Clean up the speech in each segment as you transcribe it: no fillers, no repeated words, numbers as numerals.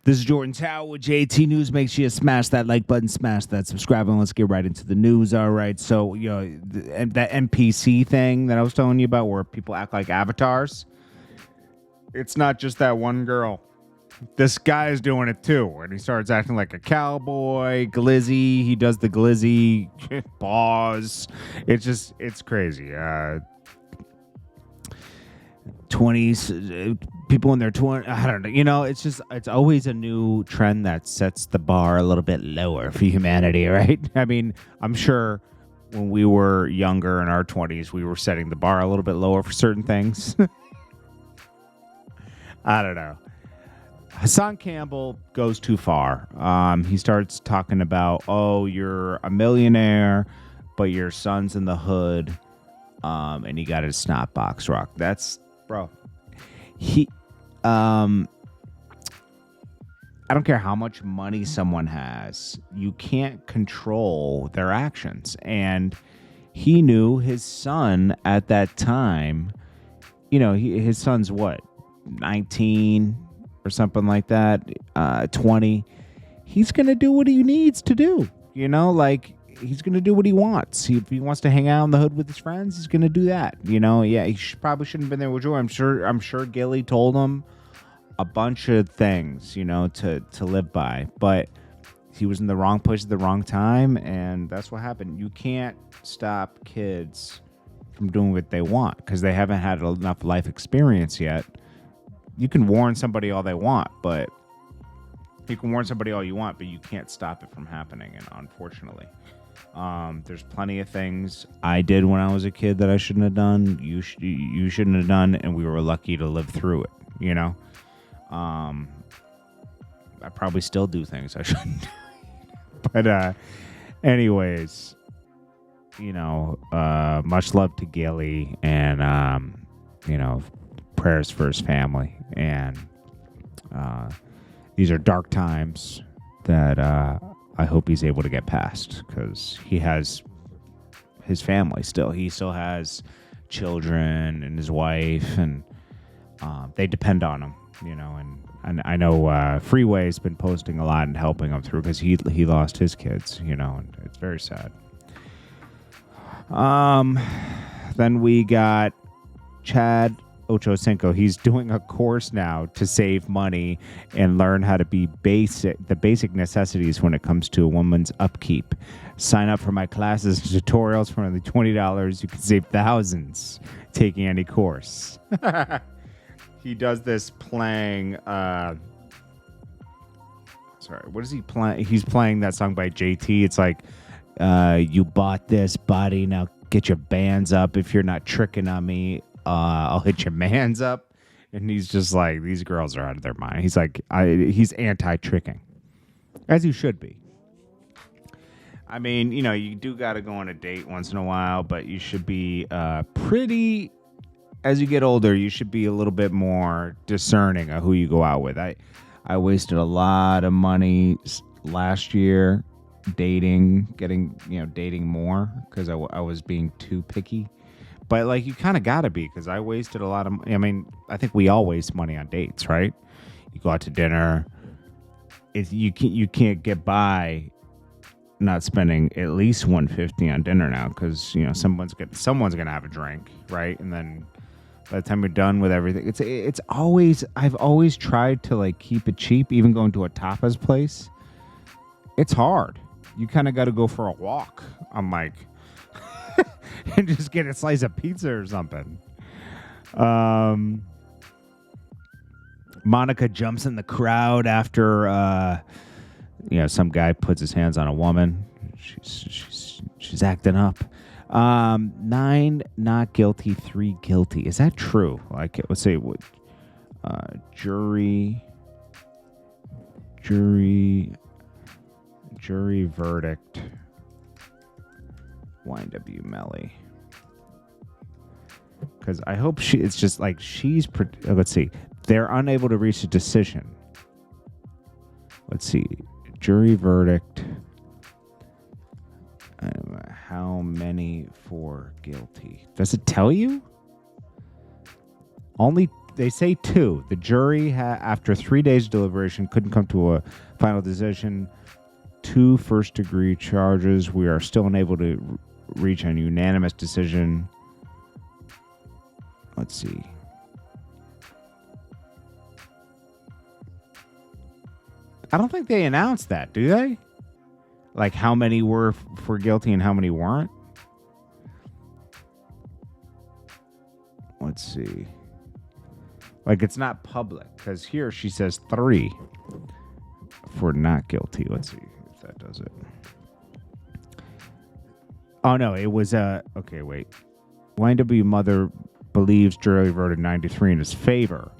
This is Jordan Tower with JT News. Make sure you smash that like button, smash that subscribe, and let's get right into the news. All right, so that NPC thing that I was telling you about, where people act like avatars. It's not just that one girl. This guy is doing it too, and he starts acting like a cowboy, glizzy. He does the glizzy paws. It's crazy. 20s, people in their 20s, I don't know. It's always a new trend that sets the bar a little bit lower for humanity, right? I mean, I'm sure when we were younger in our 20s, we were setting the bar a little bit lower for certain things. I don't know. Hassan Cambell goes too far. He starts talking about, oh, you're a millionaire, but your son's in the hood, and he got his snot box rock. That's, bro. I don't care how much money someone has. You can't control their actions. And he knew his son at that time, his son's what, 19 or something like that, 20. He's going to do what he needs to do. He's going to do what he wants. If he wants to hang out in the hood with his friends, he's going to do that. Yeah, he probably shouldn't have been there with Joy. I'm sure Gille told him a bunch of things, to live by. But he was in the wrong place at the wrong time, and that's what happened. You can't stop kids from doing what they want because they haven't had enough life experience yet. You can warn somebody all they want, but you can't stop it from happening, and unfortunately. There's plenty of things I did when I was a kid that I shouldn't have done. You shouldn't have done, and we were lucky to live through it. I probably still do things I shouldn't do. But anyways, much love to Gille, and prayers for his family. And these are dark times that I hope he's able to get past, because he has his family still. He still has children and his wife, and they depend on him, and I know Freeway's been posting a lot and helping him through, because he lost his kids, and it's very sad. Then we got Chad Ochocinco. He's doing a course now to save money and learn how to be the basic necessities when it comes to a woman's upkeep. Sign up for my classes and tutorials for only $20. You can save thousands taking any course. He does this playing what is he playing? He's playing that song by JT. It's like, you bought this body, now get your bands up. If you're not tricking on me, I'll hit your mans up. And he's just like, these girls are out of their mind. He's like, he's anti-tricking, as you should be. I mean, you do got to go on a date once in a while, but you should be pretty, as you get older, you should be a little bit more discerning of who you go out with. I wasted a lot of money last year dating more, because I was being too picky. But you kind of got to be, because I wasted a lot of money. I mean, I think we all waste money on dates, right? You go out to dinner. You can't get by not spending at least $150 on dinner now, because someone's gonna have a drink, right? And then by the time you're done with everything, I've always tried to keep it cheap, even going to a tapas place. It's hard. You kind of got to go for a walk. I'm like, and just get a slice of pizza or something. Monica jumps in the crowd after some guy puts his hands on a woman. She's acting up. 9 not guilty, 3 guilty. Is that true? Let's say what? Jury verdict. YNW Melly. Because I hope it's just let's see. They're unable to reach a decision. Let's see. Jury verdict. How many for guilty? Does it tell you? Only They say 2. The jury, after 3 days of deliberation, couldn't come to a final decision. 2 first-degree charges. We are still unable to reach a unanimous decision. Let's see. I don't think they announced that, do they? Like how many were for guilty and how many weren't? Let's see. Like it's not public because here she says 3 for not guilty. Let's see if that does it. Oh no, it was okay, wait. YNW mother believes jury voted 93 in his favor.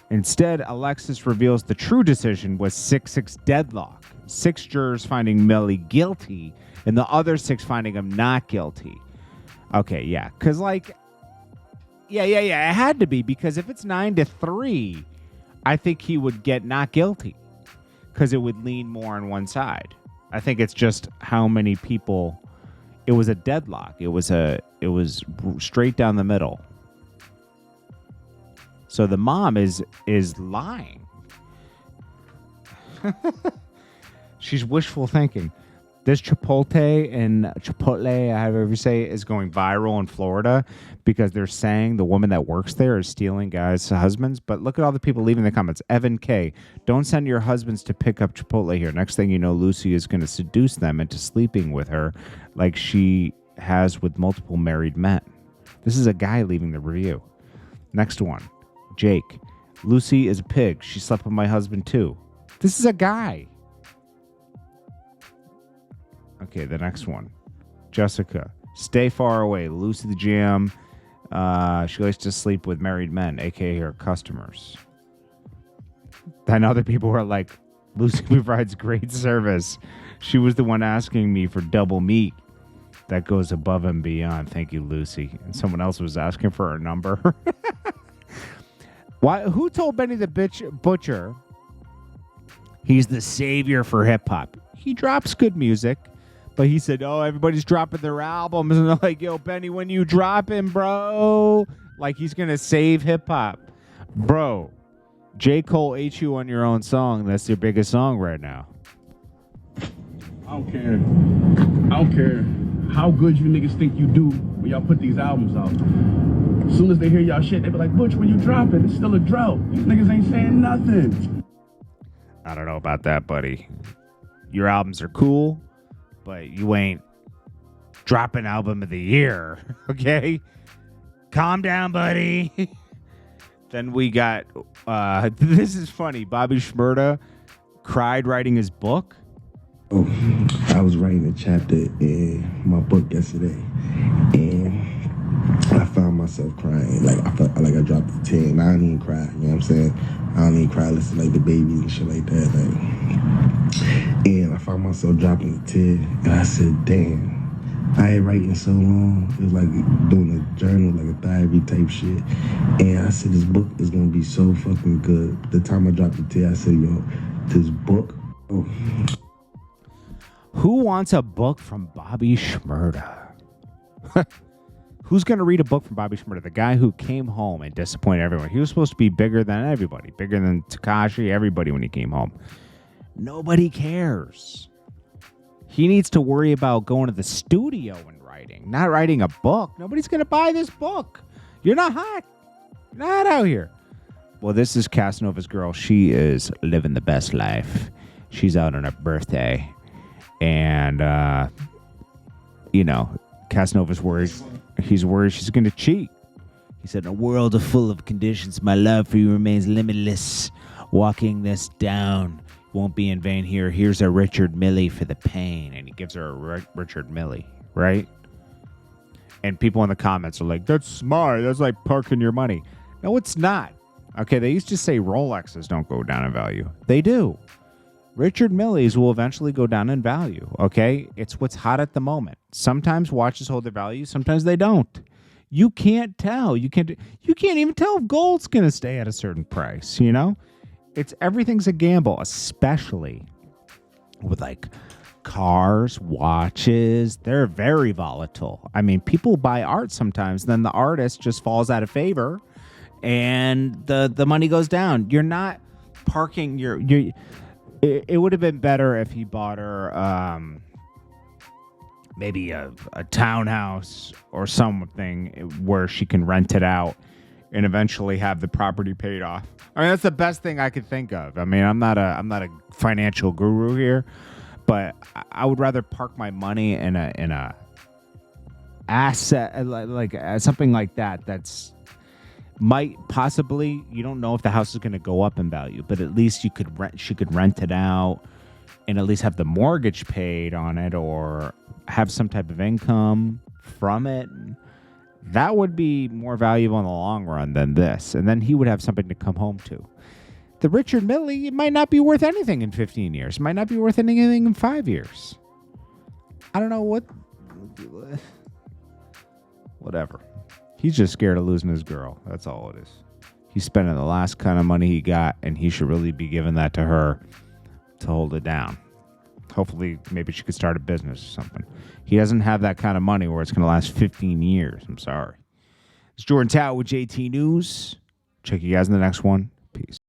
Instead, Alexis reveals the true decision was 6-6 deadlock. 6 jurors finding Melly guilty and the other 6 finding him not guilty. Okay, yeah. Because, like, yeah. It had to be because if it's 9-3, I think he would get not guilty because it would lean more on one side. I think it's just how many people. It was a deadlock. It was straight down the middle. So the mom is lying. She's wishful thinking. This Chipotle, however you say, is going viral in Florida because they're saying the woman that works there is stealing guys' husbands. But look at all the people leaving the comments. Evan K. Don't send your husbands to pick up Chipotle here. Next thing you know, Lucy is going to seduce them into sleeping with her like she has with multiple married men. This is a guy leaving the review. Next one. Jake. Lucy is a pig. She slept with my husband too. This is a guy. Okay, the next one. Jessica. Stay far away. Lucy the Jam. She likes to sleep with married men, aka her customers. Then other people were like, Lucy provides great service. She was the one asking me for double meat. That goes above and beyond. Thank you, Lucy. And someone else was asking for her number. Why? Who told Benny the Butcher he's the savior for hip-hop? He drops good music. But he said, oh, everybody's dropping their albums. And they're like, yo, Benny, when you dropping, bro? Like, he's going to save hip-hop. Bro, J. Cole ate you on your own song. That's your biggest song right now. I don't care how good you niggas think you do when y'all put these albums out. As soon as they hear y'all shit, they be like, Butch, when you drop it, it's still a drought. These niggas ain't saying nothing. I don't know about that, buddy. Your albums are cool, but you ain't dropping album of the year, okay? Calm down, buddy. Then we got, this is funny, Bobby Shmurda cried writing his book. Oh, I was writing a chapter in my book yesterday, and I found myself crying. Like, I felt like I dropped a 10. I don't even cry, you know what I'm saying? I don't even cry, listen like the babies and shit like that. Like, and I found myself dropping a 10, and I said, damn, I ain't writing so long. It was like doing a journal, like a diary type shit. And I said, this book is gonna be so fucking good. The time I dropped the 10, I said, yo, this book, oh. Who wants a book from Bobby Shmurda? Who's going to read a book from Bobby Shmurda? The guy who came home and disappointed everyone. He was supposed to be bigger than everybody. Bigger than Tekashi, everybody when he came home. Nobody cares. He needs to worry about going to the studio and writing, not writing a book. Nobody's going to buy this book. You're not hot. You're not out here. Well, this is Casanova's girl. She is living the best life. She's out on her birthday. And, you know, Casanova's worried. He's worried she's going to cheat. He said, in a world full of conditions, my love for you remains limitless. Walking this down won't be in vain here. Here's a Richard Melly for the pain. And he gives her a Richard Melly, right? And people in the comments are like, that's smart. That's like parking your money. No, it's not. Okay, they used to say Rolexes don't go down in value. They do. Richard Melly's will eventually go down in value, okay? It's what's hot at the moment. Sometimes watches hold their value, sometimes they don't. You can't tell. You can't even tell if gold's going to stay at a certain price, you know? Everything's a gamble, especially with like cars, watches. They're very volatile. I mean, people buy art sometimes, then the artist just falls out of favor and the money goes down. You're not parking it would have been better if he bought her maybe a townhouse or something where she can rent it out and eventually have the property paid off. I mean, that's the best thing I could think of. I mean, I'm not a financial guru here, but I would rather park my money in a asset like something like that. That's might possibly, you don't know if the house is going to go up in value, but at least she could rent it out and at least have the mortgage paid on it or have some type of income from it. That would be more valuable in the long run than this. And then he would have something to come home to. The Richard Melly, it might not be worth anything in 15 years. It might not be worth anything in 5 years. I don't know whatever. He's just scared of losing his girl. That's all it is. He's spending the last kind of money he got, and he should really be giving that to her to hold it down. Hopefully, maybe she could start a business or something. He doesn't have that kind of money where it's going to last 15 years. I'm sorry. It's Jordan Tower with JT News. Check you guys in the next one. Peace.